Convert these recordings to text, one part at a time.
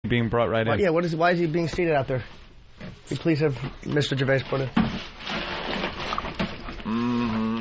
being brought right in. Yeah, why is he being seated out there? Can you please have Mr. Gervais put in?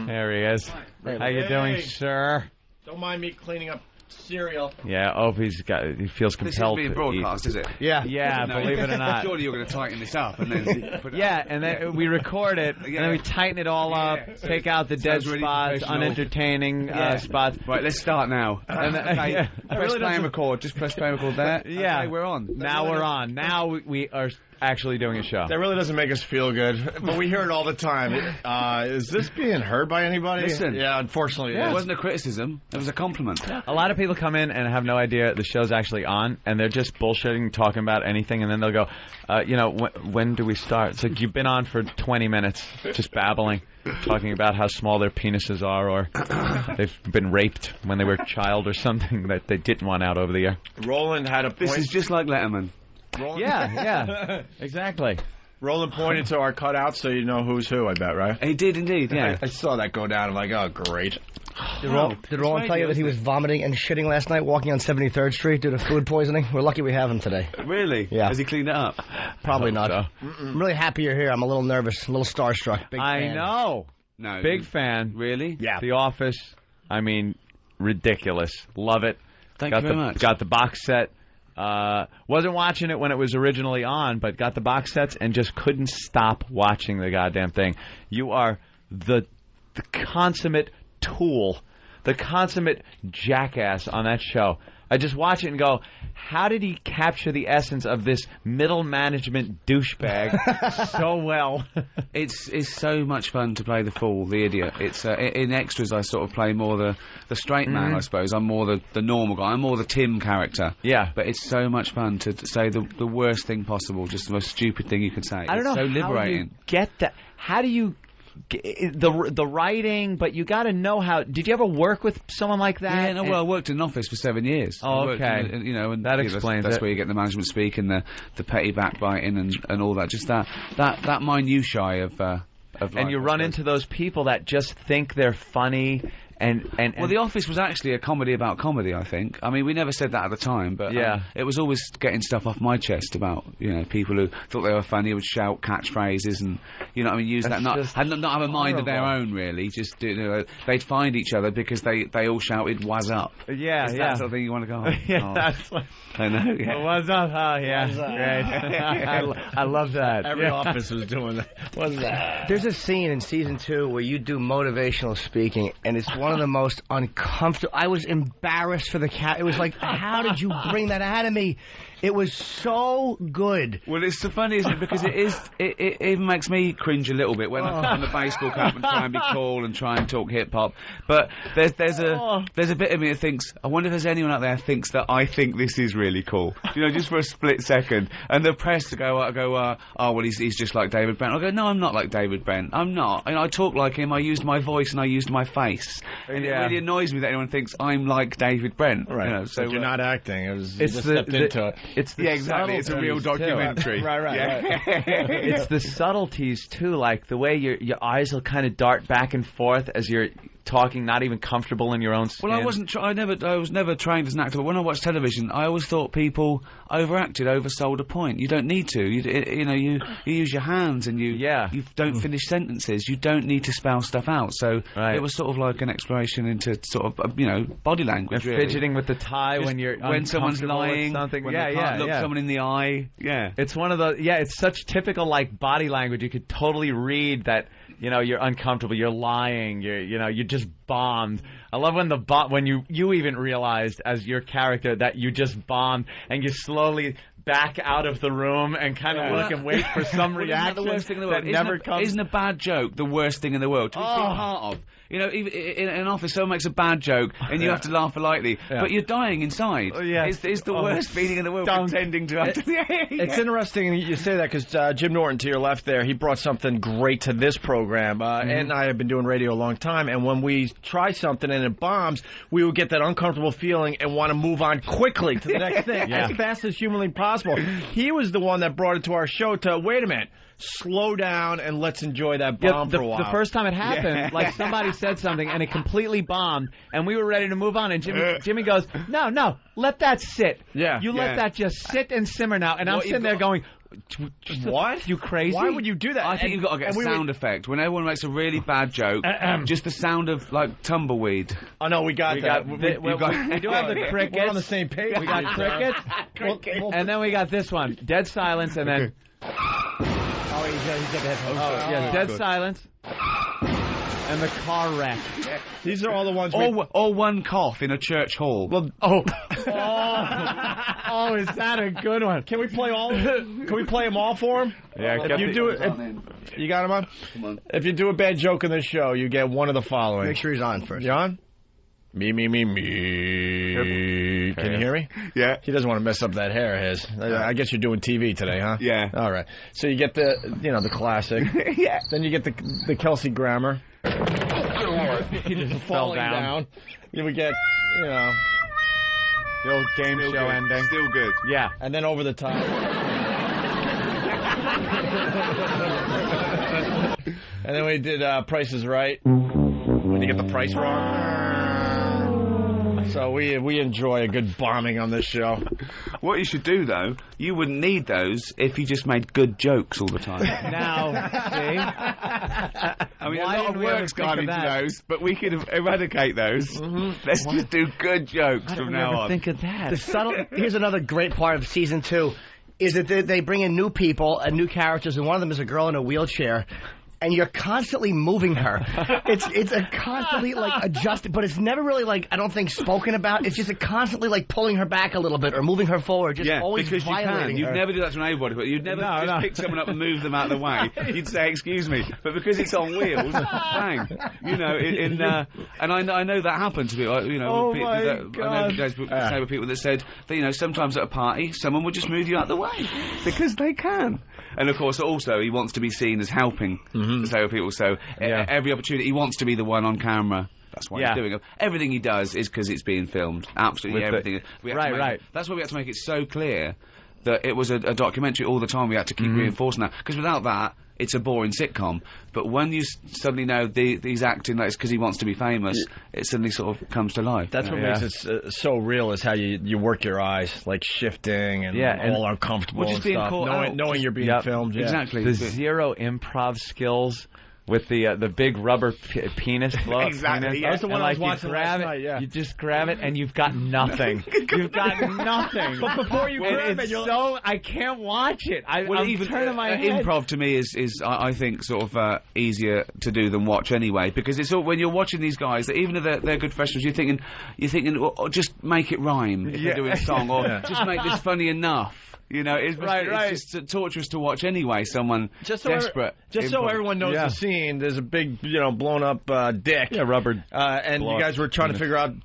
There he is. How you doing, sir? Don't mind me cleaning up cereal. Yeah, Opie's he feels compelled this is being broadcast, is it? Yeah, believe it or not. Surely you're going to tighten this up and then put it Yeah, up. and then we record it, and then we tighten it all up, take out the dead really spots, professional. unentertaining spots. Right, let's start now. Okay, press play and record. Just press play and record there. Yeah, okay, we're on. Now we're on. Now we are actually doing a show. That really doesn't make us feel good, but we hear it all the time. Is this being heard by anybody? Listen. Yeah, unfortunately It wasn't a criticism. It was a compliment. A lot of people come in and have no idea the show's actually on, and they're just bullshitting, talking about anything, and then they'll go, when do we start? It's like, you've been on for 20 minutes just babbling, talking about how small their penises are, or they've been raped when they were a child or something that they didn't want out over the air. Roland had a point. This is just like Letterman. Roland, Yeah, exactly. Roland pointed to our cutouts so you know who's who, I bet, right? He did indeed, yeah. I saw that go down. I'm like, oh, great. Did Roland tell you that he was vomiting and shitting last night walking on 73rd Street due to food poisoning? We're lucky we have him today. Really? Yeah. Has he cleaned it up? Probably not. So. I'm really happy you're here. I'm a little nervous, a little starstruck. Big I fan. know. No. Big fan. Really? Yeah. The Office, I mean, ridiculous. Love it. Thank you very much. Got the box set. Wasn't watching it when it was originally on, but got the box sets and just couldn't stop watching the goddamn thing. You are the consummate tool, the consummate jackass on that show. I just watch it and go, how did he capture the essence of this middle management douchebag so well? It's so much fun to play the fool, the idiot. It's in extras I sort of play more the straight man, I suppose. I'm more the normal guy. I'm more the Tim character. Yeah. But it's so much fun to say the worst thing possible, just the most stupid thing you can say. I don't know so liberating. How you get that. How do you the writing? But you got to know how. Did you ever work with someone like that? Yeah, no, well, I worked in an office for 7 years. Oh, I worked okay. and that explains that's it. where you get the management speak and the petty backbiting and all that. Just that minutiae of life, and you run into those people that just think they're funny. Well, The Office was actually a comedy about comedy, I think. I mean, we never said that at the time, but it was always getting stuff off my chest about, people who thought they were funny, would shout catchphrases and, use that, not have a mind of their own, really. Just, they'd find each other because they all shouted, "What's up?" Yeah, Is that sort of thing you want to go on? Yeah, that's what I know. Yeah. What's up? Oh, yeah, great. I love that. Every office was doing that. What's that? There's a scene in season 2 where you do motivational speaking, and it's one of the most uncomfortable. I was embarrassed for the cat. It was like, how did you bring that out of me? It was so good. Well, it's so funny, isn't it? Because it even makes me cringe a little bit when I put on the baseball cap and try and be cool and try and talk hip hop. But there's a bit of me that thinks, I wonder if there's anyone out there who thinks that I think this is really cool. Just for a split second. And the press go, oh well, he's just like David Brent. I go, no, I'm not like David Brent. I'm not. I talk like him. I used my voice and I used my face. And it really annoys me that anyone thinks I'm like David Brent. Right. So you're not acting. You just stepped into it. It's the exactly. It's a real documentary. Right. It's the subtleties too, like the way your eyes will kind of dart back and forth as you're talking, not even comfortable in your own skin. Well, I was never trained as an actor, but when I watched television, I always thought people overacted, oversold a point. You don't need to. You use your hands and you don't finish sentences. You don't need to spell stuff out. So it was sort of like an exploration into sort of body language. Really. Fidgeting with the tie when someone's lying, something. When they can't look someone in the eye. Yeah, it's one of the it's such typical like body language. You could totally read that. You're uncomfortable. You're lying. You just bombed. I love when you even realized as your character that you just bombed and you slowly back out of the room and kind of look and wait for some reaction. The worst thing in the world. Never comes. Isn't a bad joke the worst thing in the world to be part of? Even in an office, someone makes a bad joke and you have to laugh politely, but you're dying inside. It's the worst feeling in the world. Pretending to have to. It's interesting you say that because Jim Norton to your left there, he brought something great to this program. And I have been doing radio a long time, and when we try something and it bombs, we would get that uncomfortable feeling and want to move on quickly to the next thing as fast as humanly possible. He was the one that brought it to our show to, wait a minute, slow down and let's enjoy that bomb for a while. The first time it happened, like somebody said something and it completely bombed, and we were ready to move on, and Jimmy goes, no, let that sit. Yeah. You let that just sit and simmer now. And I'm sitting there going, what? You crazy? Why would you do that? I think you've got to get a sound effect. When everyone makes a really bad joke, just the sound of, like, tumbleweed. Oh, no, we got that. We do have the crickets. We're on the same page. We got crickets. And then we got this one. Dead silence, and then... Oh, he's got the headphones. Oh, yeah, dead silence. And the car wreck. These are all the ones. Or one cough in a church hall. Well, is that a good one? Can we play all? Can we play them all for him? Yeah, if you do it. You got him on? Come on. If you do a bad joke in this show, you get one of the following. Make sure he's on first. You on? Me. Can you hear me? Yeah. He doesn't want to mess up that hair of his. I guess you're doing TV today, huh? Yeah. All right. So you get the classic. Yeah. Then you get the Kelsey Grammer. He just fell Falling down. You would get, the old game show ending. Still good. Yeah. and then over the top. And then we did Price is Right. When you get the price wrong. So we enjoy a good bombing on this show. What you should do, though, you wouldn't need those if you just made good jokes all the time. Now, see? I mean, Why a lot of didn't we ever work's think gone of into that? those, but we could eradicate those. Let's just do good jokes from now on. Think of that. The subtle. Here's another great part of season 2, is that they bring in new people and new characters, and one of them is a girl in a wheelchair. And you're constantly moving her. It's a constantly like adjusted, but it's never really like, I don't think, spoken about. It's just a constantly like pulling her back a little bit or moving her forward. Just always because violating you her. can. You'd never do that to anybody. But you'd never just pick someone up and move them out of the way. You'd say, "Excuse me," but because it's on wheels, bang. And I know that happened to me. I know people that said that sometimes at a party someone would just move you out of the way because they can. And of course, also he wants to be seen as helping disabled people. So every opportunity he wants to be the one on camera. That's why he's doing it. Everything he does is because it's being filmed. Absolutely everything. Right. That's why we had to make it so clear that it was a documentary all the time. We had to keep reinforcing that, because without that, it's a boring sitcom. But when you suddenly know he's acting like it's because he wants to be famous, it suddenly sort of comes to life. That's what makes it so real, is how you work your eyes, like shifting and all uncomfortable just and being stuff, caught knowing you're being filmed. Yeah. Exactly. The zero improv skills with the big rubber penis. Exactly. That's the one I was watching last night. Yeah. You just grab it and you've got nothing. You've got nothing. But before you grab it, I can't watch it. I'm even turning my head. Improv to me is I think sort of easier to do than watch anyway, because it's all, when you're watching these guys, that even if they're good professionals, you're thinking just make it rhyme if they're doing a song, or just make this funny enough. It's just torturous to watch anyway. Someone desperate. Just so everyone knows the scene, there's a big, blown up dick. Yeah, rubber. And you guys were trying to figure out,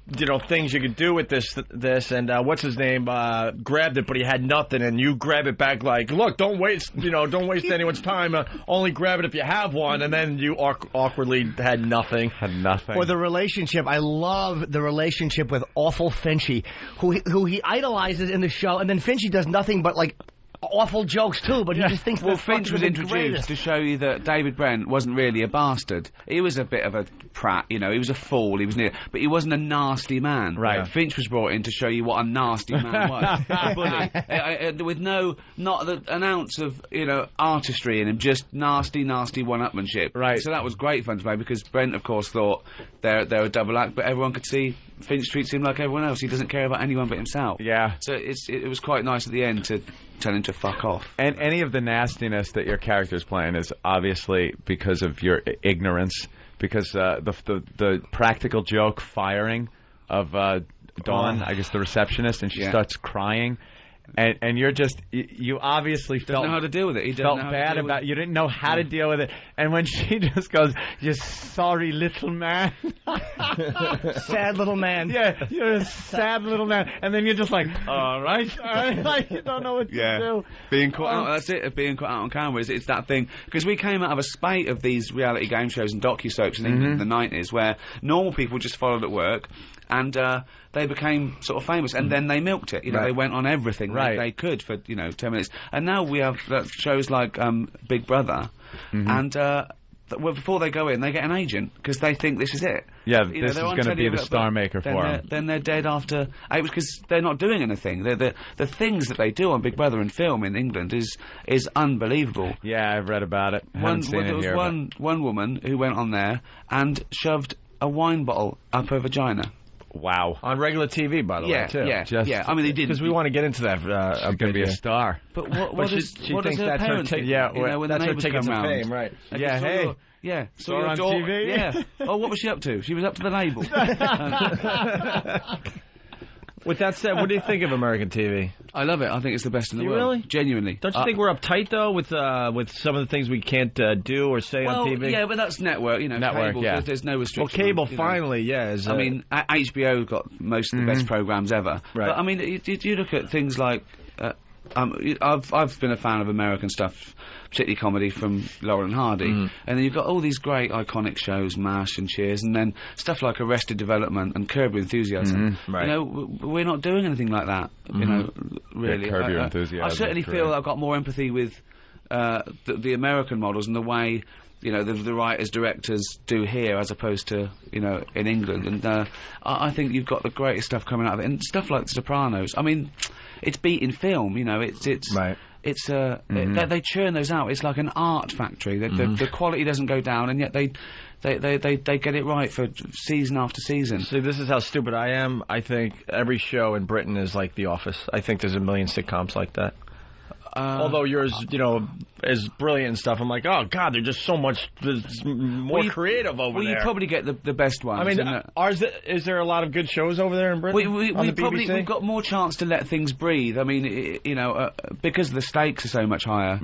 things you could do with this, and what's his name grabbed it, but he had nothing, and you grab it back like, look, don't waste anyone's time. Only grab it if you have one, and then you awkwardly had nothing. Or the relationship. I love the relationship with Awful Finchy, who he idolizes in the show, and then Finchy does nothing but like awful jokes too, but he just thinks Finch was introduced to show you that David Brent wasn't really a bastard. He was a bit of a prat, he was a fool, but he wasn't a nasty man. Right. Finch was brought in to show you what a nasty man was. A bully. With not an ounce of, artistry in him, just nasty one-upmanship. Right. So that was great fun to play, because Brent, of course, thought they're a double act, but everyone could see Finch treats him like everyone else. He doesn't care about anyone but himself. Yeah. So it was quite nice at the end to tell him to fuck off. And any of the nastiness that your character's playing is obviously because of your ignorance, because the practical joke firing of Dawn, I guess the receptionist, and she starts crying. And you're just, you obviously doesn't know how to deal with it. He felt bad about it. You didn't know how to deal with it. And when she just goes, "You sorry little man." Sad little man. Yeah, you're a sad little man. And then you're just like, all right. Like, you don't know what to do. Being caught out, that's it, being caught out on camera. It's that thing. Because we came out of a spate of these reality game shows and docu-soaps in England in the 90s, where normal people just followed at work, and they became sort of famous, and then they milked it. You know, they went on everything they could for 10 minutes, and now we have shows like Big Brother, and before they go in, they get an agent because they think this is it. Yeah, this is going to be the star maker for them. Then they're dead after 8 because they're not doing anything. The things that they do on Big Brother and film in England is unbelievable. Yeah, I've read about it. There was one woman who went on there and shoved a wine bottle up her vagina. Wow. On regular TV, by the way, too. Yeah. I mean, they did because we want to get into that. She's going to be a star. But what does her parents think? When that's the her neighbours ticket come to round? fame, right? Yeah, hey. Yeah, saw her on TV. Yeah. Oh, what was she up to? She was up to the label. With that said, what do you think of American TV? I love it. I think it's the best in the world. Really? Genuinely. Don't you think we're uptight though with some of the things we can't do or say on TV? Yeah, but that's network. Network. Cable, there's no restriction. Well, cable finally, is. I mean, HBO got most of the best programs ever. Right. But I mean, you look at things like. I've been a fan of American stuff, particularly comedy from Laurel and Hardy, and then you've got all these great iconic shows, MASH and Cheers, and then stuff like Arrested Development and Curb Your Enthusiasm. Right. You know, we're not doing anything like that. You know, really. Curb Your Enthusiasm. I certainly feel I've got more empathy with the American models and the way. The writers, directors do here as opposed to, in England. And I think you've got the greatest stuff coming out of it. And stuff like The Sopranos. I mean, it's beating film, it's right. It's they churn those out. It's like an art factory. The quality doesn't go down, and yet they get it right for season after season. See, this is how stupid I am. I think every show in Britain is like The Office. I think there's a million sitcoms like that. Although yours, is brilliant and stuff, I'm like, oh God, they're just so much more creative over there. Well, you probably get the best ones. I mean, is there a lot of good shows over there in Britain? We've got more chance to let things breathe. I mean, because the stakes are so much higher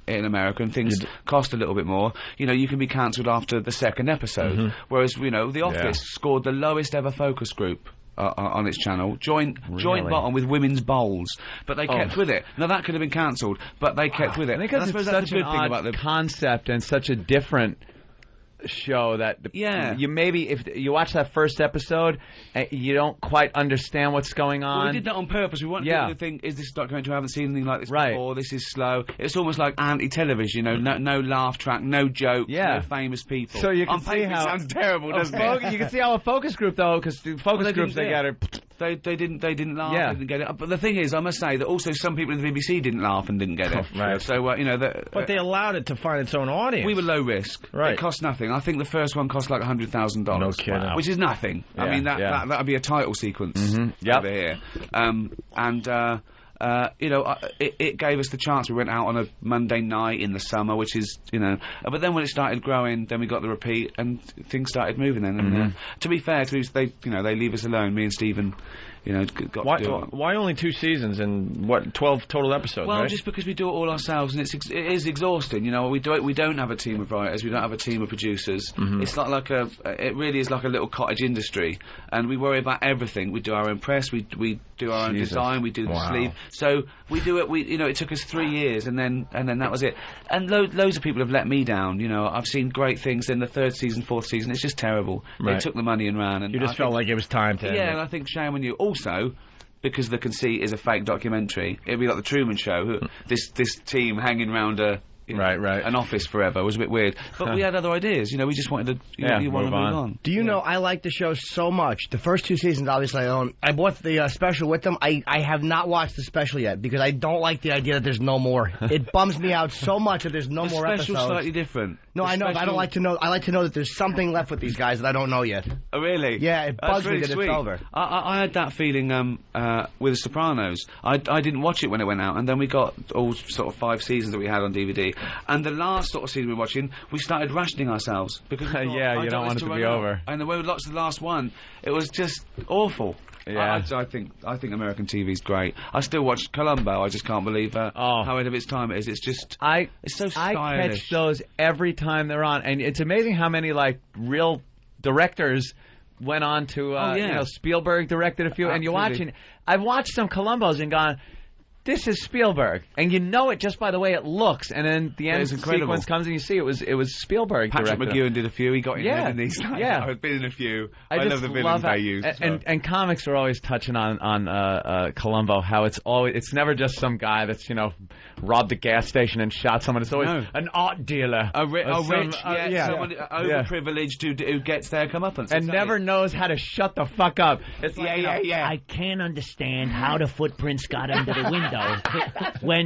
in America and things cost a little bit more. You can be cancelled after the second episode, whereas The Office scored the lowest ever focus group. On its channel, joint bottom with women's bowls, but they kept with it. Now that could have been cancelled, but they kept with it. Because it's such an odd concept and such a different show that you maybe if you watch that first episode you don't quite understand what's going on. Well, we did that on purpose. We wanted people to think, is this documentary? I haven't seen anything like this before. This is slow. It's almost like anti-television, no laugh track, no jokes, no famous people. So you can see how it sounds terrible, doesn't it? You can see how a focus group though, because focus groups they got it. They didn't laugh. They didn't get it. But the thing is, I must say that also some people in the BBC didn't laugh and didn't get it. Right. So but they allowed it to find its own audience. We were low risk. Right. It cost nothing. I think the first one cost like $100,000. No kidding. Which is nothing. I mean that would be a title sequence over here. It gave us the chance. We went out on a Monday night in the summer, which is, but then when it started growing, then we got the repeat, and things started moving then. And to be fair, they leave us alone. Me and Stephen, got to do it. Why only 2 seasons and 12 total episodes? Well, right? just because we do it all ourselves, and it is exhausting. We don't have a team of writers, we don't have a team of producers. It's not like it really is like a little cottage industry, and we worry about everything. We do our own press, we do our own design, we do the sleeve. So we do it. It took us 3 years, and then that was it. And loads of people have let me down. I've seen great things. Then the 3rd season, 4th season, it's just terrible. Right. They took the money and ran. And you just felt like it was time to. Yeah, and I think shame on you. Also, because the conceit is a fake documentary, it'd be like the Truman Show. This team hanging around an office forever was a bit weird. But we had other ideas. We just wanted to move on. Do you know, I like the show so much. The first 2 seasons, obviously, I own. I bought the special with them. I have not watched the special yet because I don't like the idea that there's no more. It bums me out so much that there's no more episodes. The special's slightly different. No, I know, but I don't like to know. I like to know that there's something left with these guys that I don't know yet. Oh, really? Yeah, it bugs me that sweet. it's over. I had that feeling with The Sopranos. I didn't watch it when it went out, and then we got all sort of 5 seasons that we had on DVD. And the last sort of season we were watching, we started rationing ourselves because we thought, you don't want it to be over. And when we watched the last one, it was just awful. Yeah. I think American TV's great. I still watch Columbo. I just can't believe how ahead of its time it is. It's just it's so stylish. I catch those every time they're on, and it's amazing how many real directors went on to Spielberg directed a few, and you're watching. I've watched some Columbos and gone, this is Spielberg, and you know it just by the way it looks. And then the end sequence comes, and you see it was Spielberg. Patrick McGowan did a few. He got in there, didn't he? Yeah, I've been in a few. I just love the villains they use. And comics are always touching on Columbo, how it's never just some guy that's robbed a gas station and shot someone. It's always an art dealer, someone overprivileged who gets their comeuppance and never knows how to shut the fuck up. It's I can't understand how the footprints got under the window when